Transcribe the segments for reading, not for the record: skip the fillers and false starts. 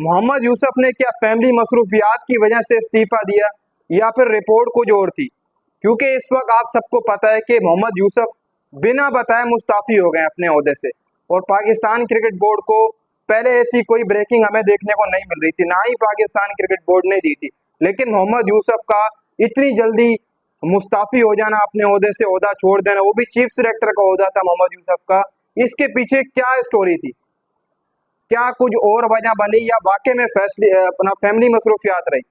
मोहम्मद यूसुफ ने क्या फैमिली मसरूफियात की वजह से इस्तीफा दिया या फिर रिपोर्ट कुछ और थी? क्योंकि इस वक्त आप सबको पता है कि मोहम्मद यूसुफ बिना बताए मुस्ताफ़ी हो गए अपने ओहदे से। और पाकिस्तान क्रिकेट बोर्ड को पहले ऐसी कोई ब्रेकिंग हमें देखने को नहीं मिल रही थी, ना ही पाकिस्तान क्रिकेट बोर्ड ने दी थी। लेकिन मोहम्मद यूसुफ का इतनी जल्दी मुस्ताफ़ी हो जाना, अपने ओहदे से ओहदा छोड़ देना, वो भी चीफ सिलेक्टर का ओहदा था मोहम्मद यूसुफ का, इसके पीछे क्या स्टोरी थी? क्या कुछ और वजह बनी या वाकई में फैसले अपना फैमिली मसरूफियात रही?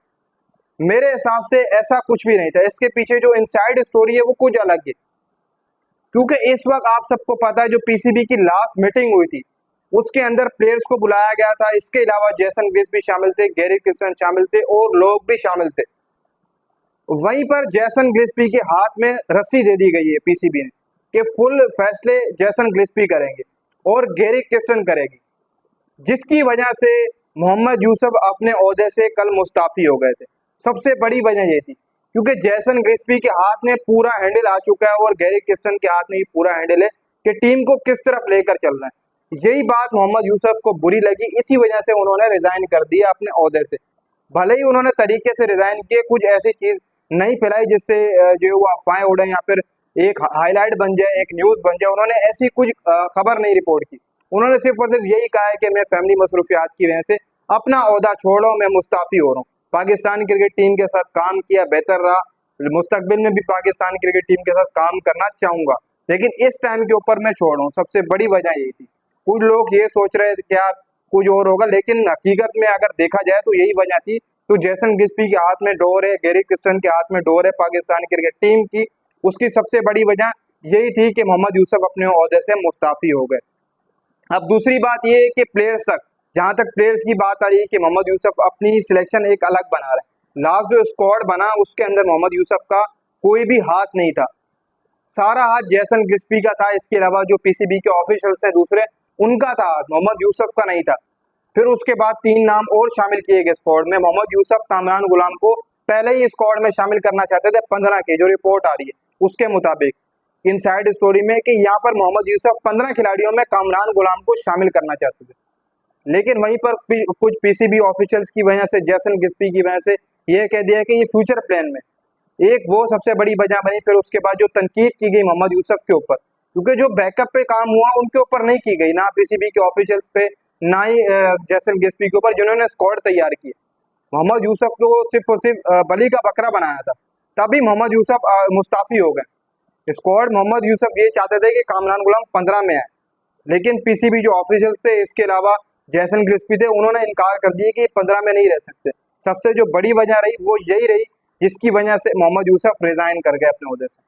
मेरे हिसाब से ऐसा कुछ भी नहीं था। इसके पीछे जो इनसाइड स्टोरी है वो कुछ अलग है। क्योंकि इस वक्त आप सबको पता है जो पीसीबी की लास्ट मीटिंग हुई थी उसके अंदर प्लेयर्स को बुलाया गया था। इसके अलावा जेसन ग्रिस भी शामिल थे, गैरी क्रिस्टन शामिल थे और लोग भी शामिल थे। वहीं पर जेसन ग्रिस्पी के हाथ में रस्सी दे दी गई है पीसीबी ने कि फुल फैसले जेसन ग्रिस्पी करेंगे और गैरी क्रिस्टन करेगी, जिसकी वजह से मोहम्मद यूसुफ अपने ओहदे से कल मुस्ताफ़ी हो गए थे। सबसे बड़ी वजह ये थी क्योंकि जेसन ग्रिस्पी के हाथ में पूरा हैंडल आ चुका है और गैरी क्रिस्टन के हाथ में ही पूरा हैंडल है कि टीम को किस तरफ लेकर चलना है। यही बात मोहम्मद यूसुफ को बुरी लगी, इसी वजह से उन्होंने रिजाइन कर दिया अपने ओहदे से। भले ही उन्होंने तरीके से रिजाइन किए, कुछ ऐसी चीज नहीं फैलाई जिससे जो वो अफवाहें उड़े या फिर एक हाईलाइट बन जाए, एक न्यूज बन जाए, उन्होंने ऐसी कुछ खबर नहीं रिपोर्ट की। उन्होंने सिर्फ और सिर्फ यही कहा है कि मैं फैमिली मसरूफियात की वजह से अपना ओहदा छोड़ रहा हूँ, मैं मुस्ताफ़ी हो रहा हूँ। पाकिस्तान क्रिकेट टीम के साथ काम किया, बेहतर रहा, मुस्तकबिल में भी पाकिस्तान क्रिकेट टीम के साथ काम करना चाहूंगा, लेकिन इस टाइम के ऊपर मैं छोड़ रहा हूँ। सबसे बड़ी वजह यही थी। कुछ लोग ये सोच रहे थे क्या कुछ और होगा, लेकिन हकीकत में अगर देखा जाए तो यही वजह थी। तो जेसन गिस्पी के हाथ में डोर है, गैरी क्रिस्टन के हाथ में डोर है पाकिस्तान क्रिकेट टीम की, उसकी सबसे बड़ी वजह यही थी कि मोहम्मद यूसुफ अपने ओहदे से मुस्ताफ़ी हो गए। अब दूसरी बात ये है कि प्लेयर्स तक, जहां तक प्लेयर्स की बात आ रही है कि मोहम्मद यूसुफ अपनी सिलेक्शन एक अलग बना रहे हैं। लास्ट जो स्क्वाड बना उसके अंदर मोहम्मद यूसुफ का कोई भी हाथ नहीं था, सारा हाथ जेसन गिस्पी का था। इसके अलावा जो पीसीबी के ऑफिशियल्स हैं दूसरे, उनका था हाथ, मोहम्मद यूसुफ का नहीं था। फिर उसके बाद 3 नाम और शामिल किए गए स्क्वाड में। मोहम्मद यूसुफ कामरान गुलाम को पहले ही स्क्वाड में शामिल करना चाहते थे 15 के, जो रिपोर्ट आ रही है उसके मुताबिक इनसाइड स्टोरी में, कि यहाँ पर मोहम्मद यूसुफ 15 खिलाड़ियों में कामरान गुलाम को शामिल करना चाहते थे। लेकिन वहीं पर कुछ पीसीबी ऑफिशियल्स की वजह से, जेसन गिस्पी की वजह से यह कह दिया कि ये फ्यूचर प्लान में, एक वो सबसे बड़ी वजह बनी। फिर उसके बाद जो तनकीद की गई मोहम्मद यूसुफ के ऊपर, क्योंकि जो बैकअप पे काम हुआ उनके ऊपर नहीं की गई, ना पीसीबी के ऑफिशियल्स पे, ना ही जेसन गिस्पी के ऊपर जिन्होंने स्क्वाड तैयार किया। मोहम्मद यूसुफ को सिर्फ और सिर्फ बली का बकरा बनाया था, तभी मोहम्मद यूसुफ मुस्ताफ़ी हो गए। स्क्वाड मोहम्मद यूसुफ ये चाहते थे कि कामरान गुलाम 15 में आए, लेकिन पीसीबी जो ऑफिशियल्स थे, इसके अलावा जेसन गिस्पी थे, उन्होंने इनकार कर दिया कि 15 में नहीं रह सकते। सबसे जो बड़ी वजह रही वो यही रही जिसकी वजह से मोहम्मद यूसुफ रिजाइन कर गए अपने ओहदे से।